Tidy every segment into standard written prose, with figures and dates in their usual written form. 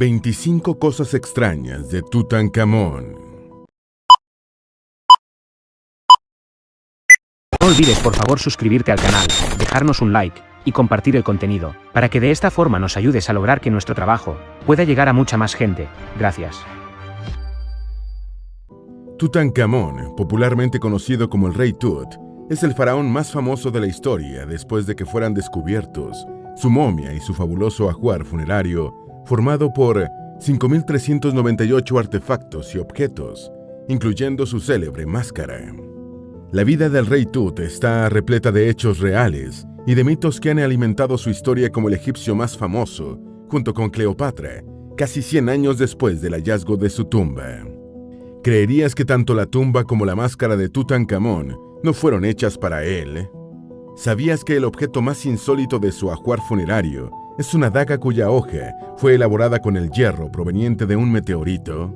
25 cosas extrañas de Tutankamón. No olvides por favor suscribirte al canal, dejarnos un like y compartir el contenido, para que de esta forma nos ayudes a lograr que nuestro trabajo pueda llegar a mucha más gente. Gracias. Tutankamón, popularmente conocido como el Rey Tut, es el faraón más famoso de la historia después de que fueran descubiertos su momia y su fabuloso ajuar funerario, formado por 5.398 artefactos y objetos, incluyendo su célebre máscara. La vida del Rey Tut está repleta de hechos reales y de mitos que han alimentado su historia como el egipcio más famoso, junto con Cleopatra, casi 100 años después del hallazgo de su tumba. ¿Creerías que tanto la tumba como la máscara de Tutankamón no fueron hechas para él? ¿Sabías que el objeto más insólito de su ajuar funerario es una daga cuya hoja fue elaborada con el hierro proveniente de un meteorito?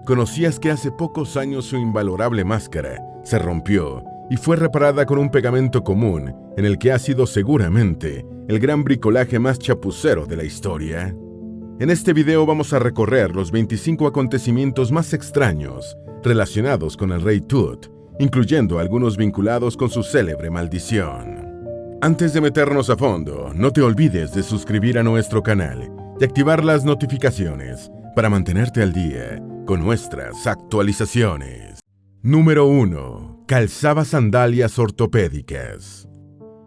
¿Conocías que hace pocos años su invalorable máscara se rompió y fue reparada con un pegamento común en el que ha sido seguramente el gran bricolaje más chapucero de la historia? En este video vamos a recorrer los 25 acontecimientos más extraños relacionados con el Rey Tut, incluyendo algunos vinculados con su célebre maldición. Antes de meternos a fondo, no te olvides de suscribir a nuestro canal y activar las notificaciones para mantenerte al día con nuestras actualizaciones. Número 1. Calzaba sandalias ortopédicas.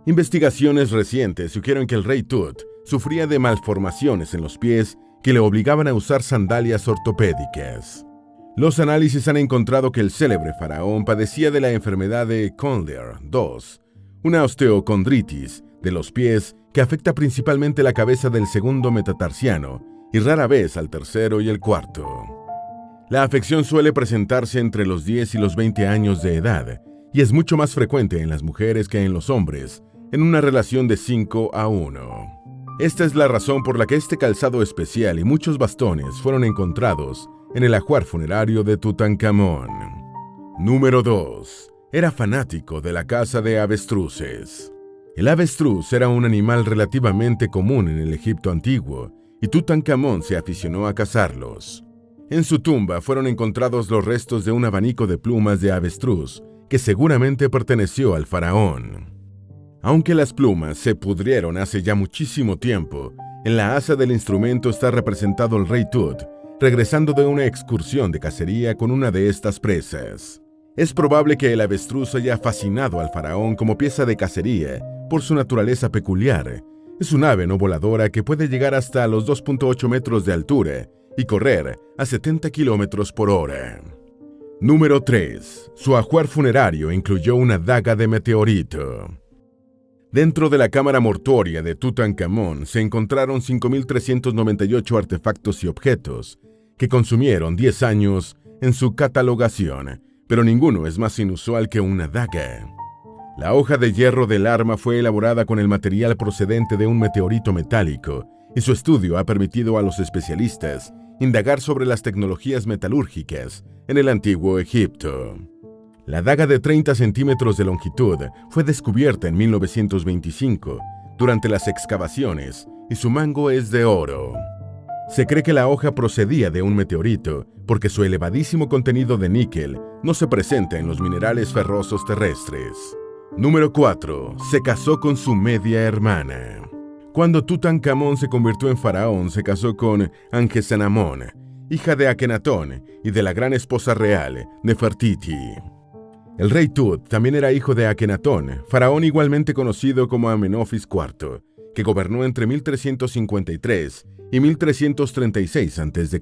Investigaciones recientes sugieren que el Rey Tut sufría de malformaciones en los pies que le obligaban a usar sandalias ortopédicas. Los análisis han encontrado que el célebre faraón padecía de la enfermedad de Koller-II, una osteocondritis de los pies que afecta principalmente la cabeza del segundo metatarsiano y rara vez al tercero y el cuarto. La afección suele presentarse entre los 10 y los 20 años de edad y es mucho más frecuente en las mujeres que en los hombres, en una relación de 5:1. Esta es la razón por la que este calzado especial y muchos bastones fueron encontrados en el ajuar funerario de Tutankamón. Número 2. Era fanático de la caza de avestruces. El avestruz era un animal relativamente común en el Egipto antiguo y Tutankamón se aficionó a cazarlos. En su tumba fueron encontrados los restos de un abanico de plumas de avestruz que seguramente perteneció al faraón. Aunque las plumas se pudrieron hace ya muchísimo tiempo, en la asa del instrumento está representado el Rey Tut, regresando de una excursión de cacería con una de estas presas. Es probable que el avestruz haya fascinado al faraón como pieza de cacería por su naturaleza peculiar. Es un ave no voladora que puede llegar hasta los 2.8 metros de altura y correr a 70 kilómetros por hora. Número 3. Su ajuar funerario incluyó una daga de meteorito. Dentro de la cámara mortuoria de Tutankamón se encontraron 5.398 artefactos y objetos que consumieron 10 años en su catalogación, pero ninguno es más inusual que una daga. La hoja de hierro del arma fue elaborada con el material procedente de un meteorito metálico y su estudio ha permitido a los especialistas indagar sobre las tecnologías metalúrgicas en el antiguo Egipto. La daga de 30 centímetros de longitud fue descubierta en 1925 durante las excavaciones y su mango es de oro. Se cree que la hoja procedía de un meteorito porque su elevadísimo contenido de níquel no se presenta en los minerales ferrosos terrestres. Número 4. Se casó con su media hermana. Cuando Tutankamón se convirtió en faraón, se casó con Anjesenamón, hija de Akenatón y de la gran esposa real, Nefertiti. El Rey Tut también era hijo de Akenatón, faraón igualmente conocido como Amenofis IV, que gobernó entre 1353 y 1336 a.C.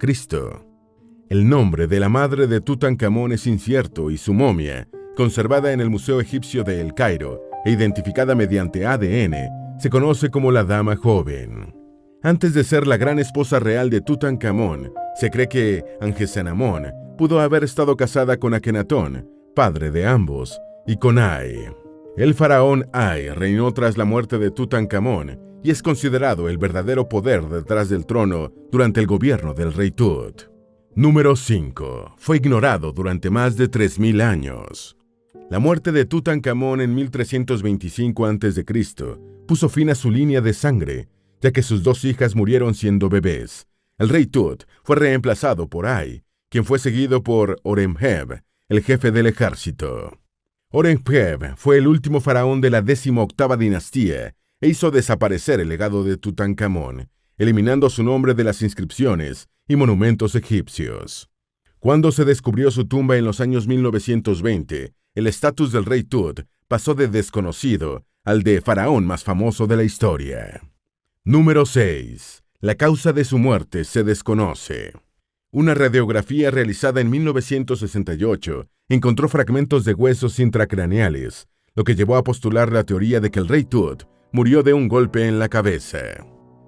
El nombre de la madre de Tutankamón es incierto y su momia, conservada en el Museo Egipcio de El Cairo e identificada mediante ADN, se conoce como la Dama Joven. Antes de ser la gran esposa real de Tutankamón, se cree que Anjesenamón pudo haber estado casada con Akenatón, padre de ambos, y con Ay. El faraón Ay reinó tras la muerte de Tutankamón y es considerado el verdadero poder detrás del trono durante el gobierno del Rey Tut. Número 5. Fue ignorado durante más de 3.000 años. La muerte de Tutankamón en 1325 a.C. puso fin a su línea de sangre, ya que sus 2 hijas murieron siendo bebés, El rey Tut fue reemplazado por Ay, quien fue seguido por Horemheb, el jefe del ejército. Horemheb fue el último faraón de la 18ª dinastía e hizo desaparecer el legado de Tutankamón, eliminando su nombre de las inscripciones y monumentos egipcios. Cuando se descubrió su tumba en los años 1920, el estatus del rey Tut pasó de desconocido al de faraón más famoso de la historia. Número 6. La causa de su muerte se desconoce. Una radiografía realizada en 1968 encontró fragmentos de huesos intracraneales, lo que llevó a postular la teoría de que el rey Tut murió de un golpe en la cabeza.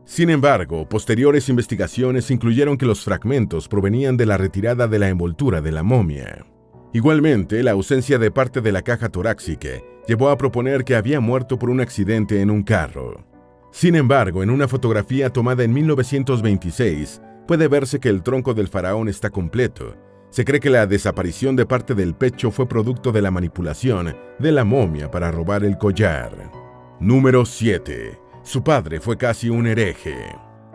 Sin embargo, posteriores investigaciones incluyeron que los fragmentos provenían de la retirada de la envoltura de la momia. Igualmente, la ausencia de parte de la caja torácica llevó a proponer que había muerto por un accidente en un carro. Sin embargo, en una fotografía tomada en 1926, puede verse que el tronco del faraón está completo. Se cree que la desaparición de parte del pecho fue producto de la manipulación de la momia para robar el collar. Número 7. Su padre fue casi un hereje.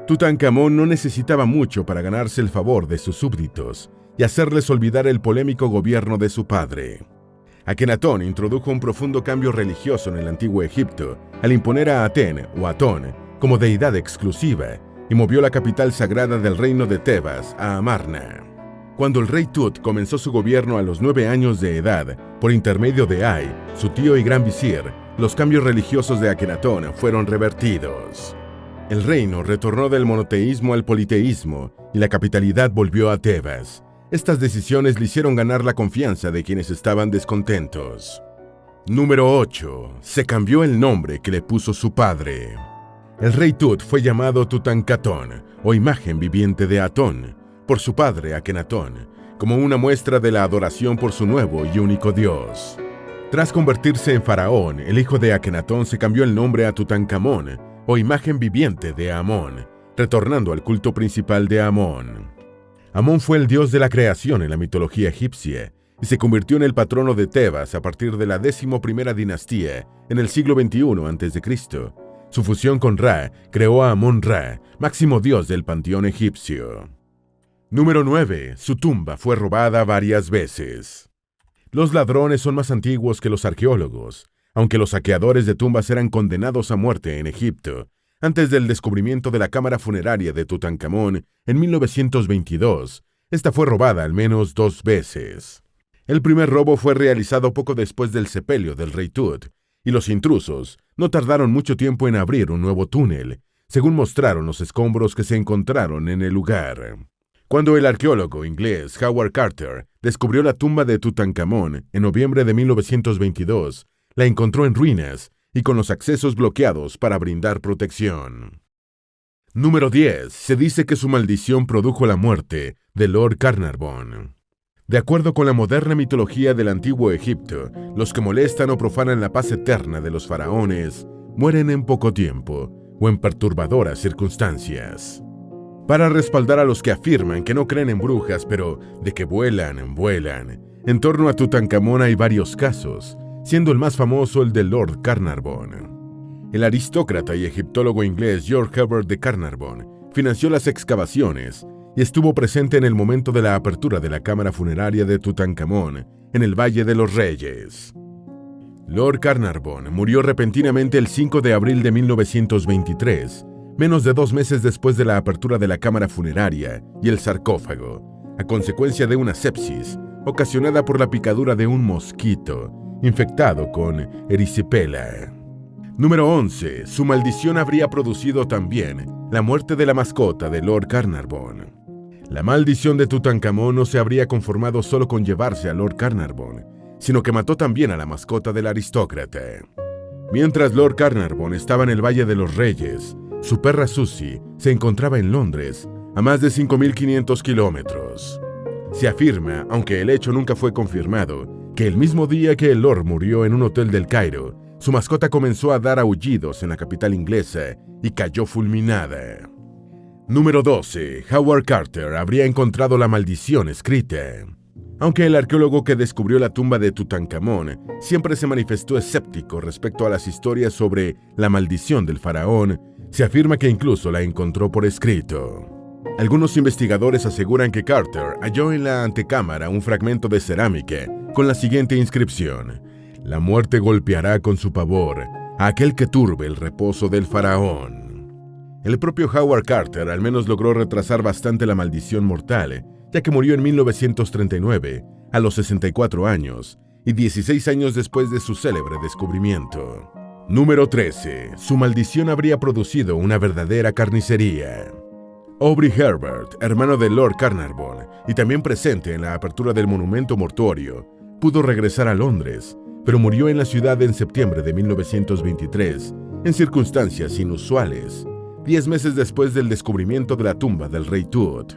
Tutankamón no necesitaba mucho para ganarse el favor de sus súbditos y hacerles olvidar el polémico gobierno de su padre. Akenatón introdujo un profundo cambio religioso en el antiguo Egipto al imponer a Aten o Atón como deidad exclusiva y movió la capital sagrada del reino de Tebas a Amarna. Cuando el rey Tut comenzó su gobierno a los 9 años de edad, por intermedio de Ay, su tío y gran visir, los cambios religiosos de Akenatón fueron revertidos. El reino retornó del monoteísmo al politeísmo y la capitalidad volvió a Tebas. Estas decisiones le hicieron ganar la confianza de quienes estaban descontentos. Número 8. Se cambió el nombre que le puso su padre. El rey Tut fue llamado Tutankatón, o imagen viviente de Atón, por su padre Akenatón, como una muestra de la adoración por su nuevo y único dios. Tras convertirse en faraón, el hijo de Akenatón se cambió el nombre a Tutankamón, o imagen viviente de Amón, retornando al culto principal de Amón. Amón fue el dios de la creación en la mitología egipcia y se convirtió en el patrono de Tebas a partir de la 11ª dinastía en el siglo XXI a.C. Su fusión con Ra creó a Amón-Ra, máximo dios del panteón egipcio. Número 9. Su tumba fue robada varias veces. Los ladrones son más antiguos que los arqueólogos, aunque los saqueadores de tumbas eran condenados a muerte en Egipto. Antes del descubrimiento de la cámara funeraria de Tutankamón en 1922, esta fue robada al menos 2 veces. El primer robo fue realizado poco después del sepelio del rey Tut, y los intrusos no tardaron mucho tiempo en abrir un nuevo túnel, según mostraron los escombros que se encontraron en el lugar. Cuando el arqueólogo inglés Howard Carter descubrió la tumba de Tutankamón en noviembre de 1922, la encontró en ruinas y con los accesos bloqueados para brindar protección. Número 10. Se dice que su maldición produjo la muerte de Lord Carnarvon. De acuerdo con la moderna mitología del antiguo Egipto, los que molestan o profanan la paz eterna de los faraones mueren en poco tiempo o en perturbadoras circunstancias. Para respaldar a los que afirman que no creen en brujas, pero de que vuelan, vuelan. En torno a Tutankamón hay varios casos, siendo el más famoso el de Lord Carnarvon. El aristócrata y egiptólogo inglés George Herbert de Carnarvon financió las excavaciones y estuvo presente en el momento de la apertura de la cámara funeraria de Tutankamón en el Valle de los Reyes. Lord Carnarvon murió repentinamente el 5 de abril de 1923, menos de 2 meses después de la apertura de la cámara funeraria y el sarcófago, a consecuencia de una sepsis ocasionada por la picadura de un mosquito infectado con erisipela. Número 11. Su maldición habría producido también la muerte de la mascota de Lord Carnarvon. La maldición de Tutankamón no se habría conformado solo con llevarse a Lord Carnarvon, sino que mató también a la mascota del aristócrata. Mientras Lord Carnarvon estaba en el Valle de los Reyes, su perra Susie se encontraba en Londres, a más de 5.500 kilómetros. Se afirma, aunque el hecho nunca fue confirmado, que el mismo día que el Lord murió en un hotel del Cairo, su mascota comenzó a dar aullidos en la capital inglesa y cayó fulminada. Número 12. Howard Carter habría encontrado la maldición escrita. Aunque el arqueólogo que descubrió la tumba de Tutankamón siempre se manifestó escéptico respecto a las historias sobre la maldición del faraón, se afirma que incluso la encontró por escrito. Algunos investigadores aseguran que Carter halló en la antecámara un fragmento de cerámica con la siguiente inscripción: «La muerte golpeará con su pavor a aquel que turbe el reposo del faraón». El propio Howard Carter al menos logró retrasar bastante la maldición mortal, ya que murió en 1939, a los 64 años, y 16 años después de su célebre descubrimiento. Número 13. Su maldición habría producido una verdadera carnicería. Aubrey Herbert, hermano de Lord Carnarvon y también presente en la apertura del monumento mortuorio, pudo regresar a Londres, pero murió en la ciudad en septiembre de 1923, en circunstancias inusuales, 10 meses después del descubrimiento de la tumba del rey Tut.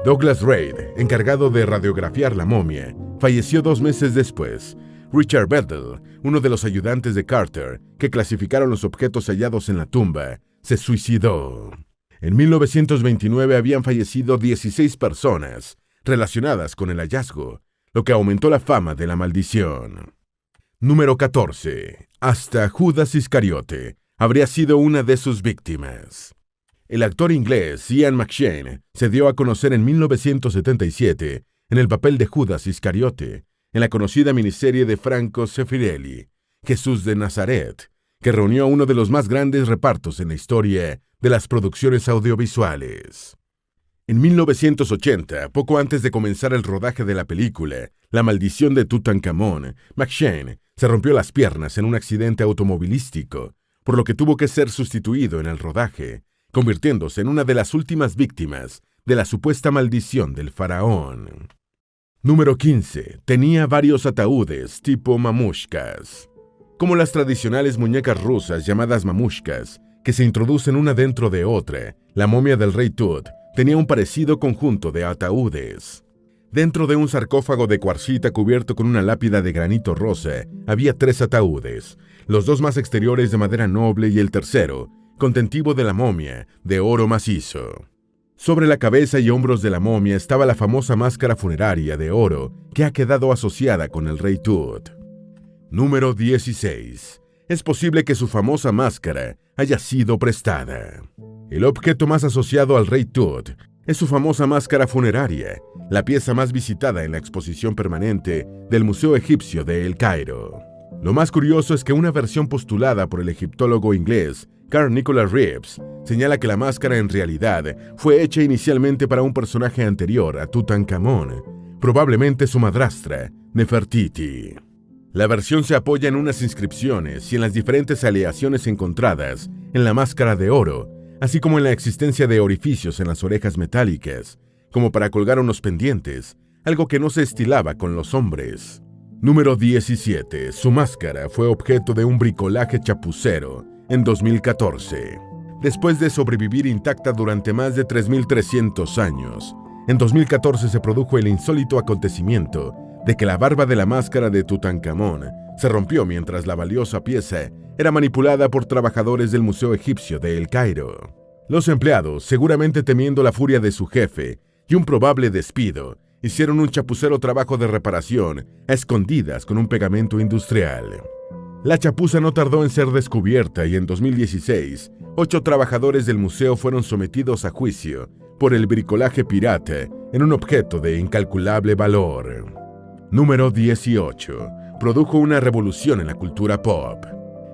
Douglas Reid, encargado de radiografiar la momia, falleció 2 meses después. Richard Bedell, uno de los ayudantes de Carter, que clasificaron los objetos hallados en la tumba, se suicidó. En 1929 habían fallecido 16 personas relacionadas con el hallazgo, lo que aumentó la fama de la maldición. Número 14. Hasta Judas Iscariote habría sido una de sus víctimas. El actor inglés Ian McShane se dio a conocer en 1977 en el papel de Judas Iscariote, en la conocida miniserie de Franco Zeffirelli, Jesús de Nazaret, que reunió a uno de los más grandes repartos en la historia de las producciones audiovisuales. En 1980, poco antes de comenzar el rodaje de la película La maldición de Tutankamón, McShane se rompió las piernas en un accidente automovilístico, por lo que tuvo que ser sustituido en el rodaje, convirtiéndose en una de las últimas víctimas de la supuesta maldición del faraón. Número 15. Tenía varios ataúdes tipo mamushkas. Como las tradicionales muñecas rusas llamadas mamushkas, que se introducen una dentro de otra, la momia del rey Tut tenía un parecido conjunto de ataúdes. Dentro de un sarcófago de cuarcita cubierto con una lápida de granito rosa, había 3 ataúdes, los 2 más exteriores de madera noble y el tercero, contentivo de la momia, de oro macizo. Sobre la cabeza y hombros de la momia estaba la famosa máscara funeraria de oro que ha quedado asociada con el rey Tut. Número 16. Es posible que su famosa máscara haya sido prestada. El objeto más asociado al rey Tut es su famosa máscara funeraria, la pieza más visitada en la exposición permanente del Museo Egipcio de El Cairo. Lo más curioso es que una versión postulada por el egiptólogo inglés Carl Nicholas Reeves señala que la máscara en realidad fue hecha inicialmente para un personaje anterior a Tutankamón, probablemente su madrastra, Nefertiti. La versión se apoya en unas inscripciones y en las diferentes aleaciones encontradas en la máscara de oro, así como en la existencia de orificios en las orejas metálicas, como para colgar unos pendientes, algo que no se estilaba con los hombres. Número 17. Su máscara fue objeto de un bricolaje chapucero en 2014. Después de sobrevivir intacta durante más de 3.300 años, en 2014 se produjo el insólito acontecimiento de que la barba de la máscara de Tutankamón se rompió mientras la valiosa pieza era manipulada por trabajadores del Museo Egipcio de El Cairo. Los empleados, seguramente temiendo la furia de su jefe y un probable despido, hicieron un chapucero trabajo de reparación a escondidas con un pegamento industrial. La chapuza no tardó en ser descubierta y en 2016, 8 trabajadores del museo fueron sometidos a juicio por el bricolaje pirata en un objeto de incalculable valor. Número 18. Produjo una revolución en la cultura pop.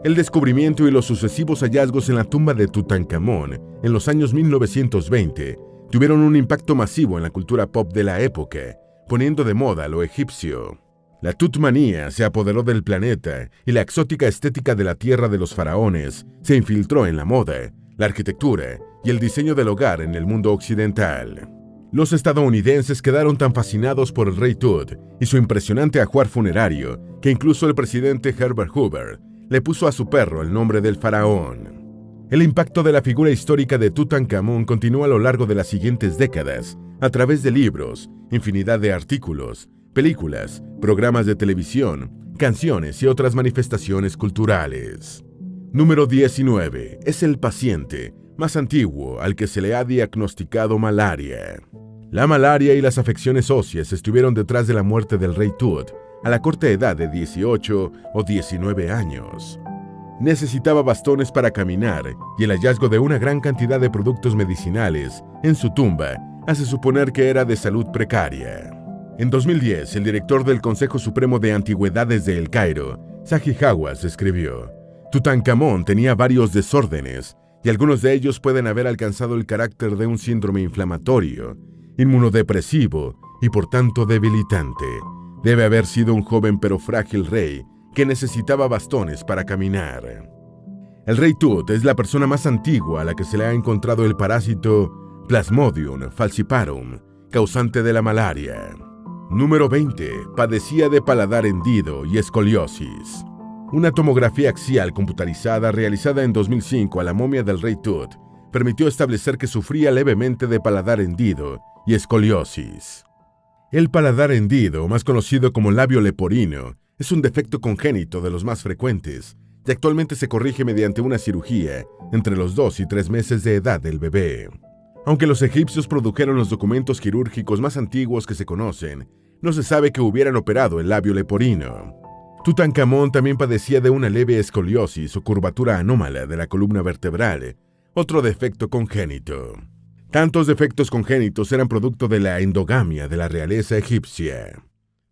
El descubrimiento y los sucesivos hallazgos en la tumba de Tutankamón en los años 1920 tuvieron un impacto masivo en la cultura pop de la época, poniendo de moda lo egipcio. La tutmanía se apoderó del planeta y la exótica estética de la tierra de los faraones se infiltró en la moda, la arquitectura y el diseño del hogar en el mundo occidental. Los estadounidenses quedaron tan fascinados por el rey Tut y su impresionante ajuar funerario que incluso el presidente Herbert Hoover le puso a su perro el nombre del faraón. El impacto de la figura histórica de Tutankamón continuó a lo largo de las siguientes décadas, a través de libros, infinidad de artículos, películas, programas de televisión, canciones y otras manifestaciones culturales. Número 19. Es el paciente más antiguo al que se le ha diagnosticado malaria. La malaria y las afecciones óseas estuvieron detrás de la muerte del rey Tut a la corta edad de 18 o 19 años. Necesitaba bastones para caminar y el hallazgo de una gran cantidad de productos medicinales en su tumba hace suponer que era de salud precaria. En 2010, el director del Consejo Supremo de Antigüedades de El Cairo, Zahi Hawass, escribió: Tutankamón tenía varios desórdenes, y algunos de ellos pueden haber alcanzado el carácter de un síndrome inflamatorio, inmunodepresivo y por tanto debilitante. Debe haber sido un joven pero frágil rey que necesitaba bastones para caminar. El rey Tut es la persona más antigua a la que se le ha encontrado el parásito Plasmodium falciparum, causante de la malaria. Número 20. Padecía de paladar hendido y escoliosis. Una tomografía axial computarizada realizada en 2005 a la momia del rey Tut permitió establecer que sufría levemente de paladar hendido y escoliosis. El paladar hendido, más conocido como labio leporino, es un defecto congénito de los más frecuentes y actualmente se corrige mediante una cirugía entre los 2 y 3 meses de edad del bebé. Aunque los egipcios produjeron los documentos quirúrgicos más antiguos que se conocen, no se sabe que hubieran operado el labio leporino. Tutankamón también padecía de una leve escoliosis o curvatura anómala de la columna vertebral, otro defecto congénito. Tantos defectos congénitos eran producto de la endogamia de la realeza egipcia.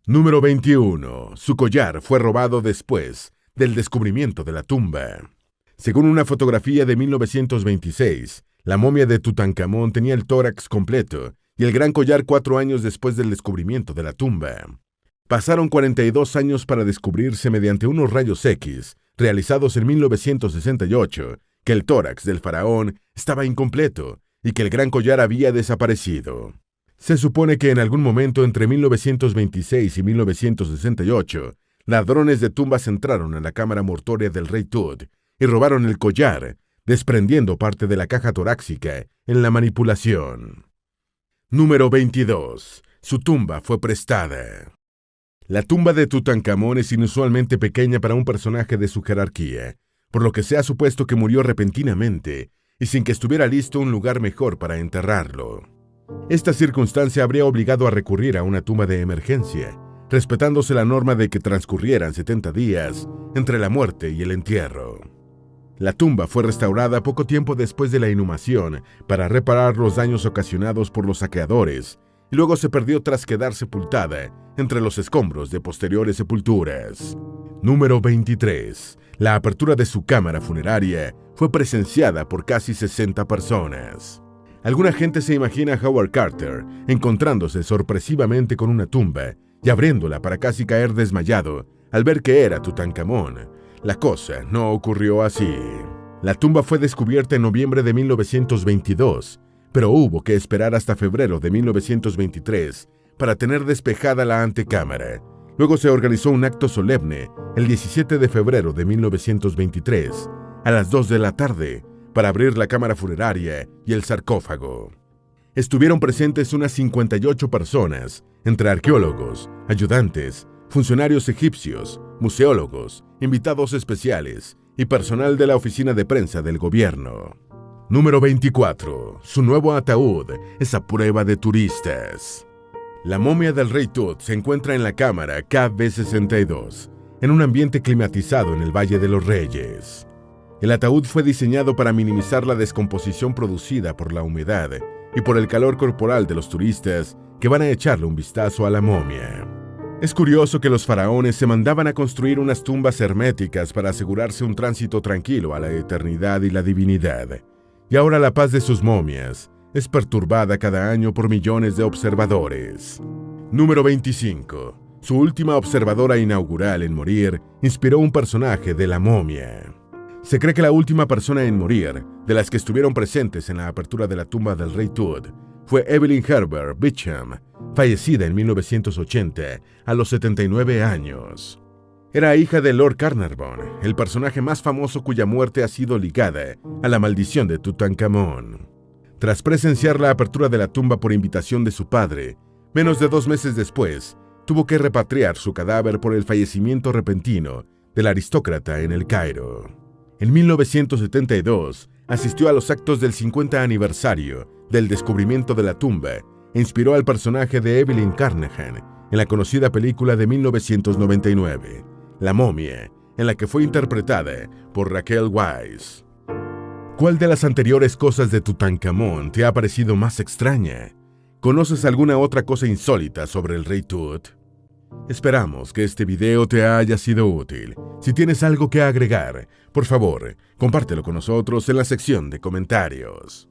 Número 21. Su collar fue robado después del descubrimiento de la tumba. Según una fotografía de 1926, la momia de Tutankamón tenía el tórax completo y el gran collar 4 años después del descubrimiento de la tumba. Pasaron 42 años para descubrirse mediante unos rayos X, realizados en 1968, que el tórax del faraón estaba incompleto y que el gran collar había desaparecido. Se supone que en algún momento entre 1926 y 1968, ladrones de tumbas entraron a la cámara mortuoria del rey Tut y robaron el collar, desprendiendo parte de la caja torácica en la manipulación. Número 22. Su tumba fue prestada. La tumba de Tutankamón es inusualmente pequeña para un personaje de su jerarquía, por lo que se ha supuesto que murió repentinamente y sin que estuviera listo un lugar mejor para enterrarlo. Esta circunstancia habría obligado a recurrir a una tumba de emergencia, respetándose la norma de que transcurrieran 70 días entre la muerte y el entierro. La tumba fue restaurada poco tiempo después de la inhumación para reparar los daños ocasionados por los saqueadores, y luego se perdió tras quedar sepultada entre los escombros de posteriores sepulturas. Número 23. La apertura de su cámara funeraria fue presenciada por casi 60 personas. Alguna gente se imagina a Howard Carter encontrándose sorpresivamente con una tumba y abriéndola para casi caer desmayado al ver que era Tutankamón. La cosa no ocurrió así. La tumba fue descubierta en noviembre de 1922, pero hubo que esperar hasta febrero de 1923 para tener despejada la antecámara. Luego se organizó un acto solemne el 17 de febrero de 1923, a las 2 de la tarde, para abrir la cámara funeraria y el sarcófago. Estuvieron presentes unas 58 personas, entre arqueólogos, ayudantes, funcionarios egipcios, museólogos, invitados especiales y personal de la oficina de prensa del gobierno. Número 24. Su nuevo ataúd es a prueba de turistas. La momia del rey Tut se encuentra en la cámara KB62, en un ambiente climatizado en el Valle de los Reyes. El ataúd fue diseñado para minimizar la descomposición producida por la humedad y por el calor corporal de los turistas que van a echarle un vistazo a la momia. Es curioso que los faraones se mandaban a construir unas tumbas herméticas para asegurarse un tránsito tranquilo a la eternidad y la divinidad. Y ahora la paz de sus momias es perturbada cada año por millones de observadores. Número 25. Su última observadora inaugural en morir inspiró un personaje de la momia. Se cree que la última persona en morir, de las que estuvieron presentes en la apertura de la tumba del rey Tut, fue Evelyn Herbert Beecham, fallecida en 1980 a los 79 años. Era hija de Lord Carnarvon, el personaje más famoso cuya muerte ha sido ligada a la maldición de Tutankamón. Tras presenciar la apertura de la tumba por invitación de su padre, menos de 2 meses después, tuvo que repatriar su cadáver por el fallecimiento repentino del aristócrata en El Cairo. En 1972, asistió a los actos del 50 aniversario del descubrimiento de la tumba e inspiró al personaje de Evelyn Carnahan en la conocida película de 1999, La momia, en la que fue interpretada por Raquel Weisz. ¿Cuál de las anteriores cosas de Tutankamón te ha parecido más extraña? ¿Conoces alguna otra cosa insólita sobre el Rey Tut? Esperamos que este video te haya sido útil. Si tienes algo que agregar, por favor, compártelo con nosotros en la sección de comentarios.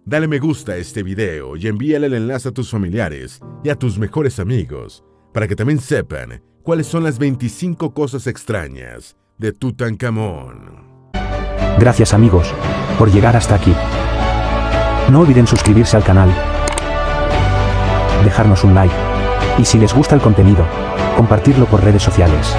Dale me gusta a este video y envíale el enlace a tus familiares y a tus mejores amigos para que también sepan cuáles son las 25 cosas extrañas de Tutankamón. Gracias amigos, por llegar hasta aquí. No olviden suscribirse al canal, dejarnos un like, y si les gusta el contenido, compartirlo por redes sociales.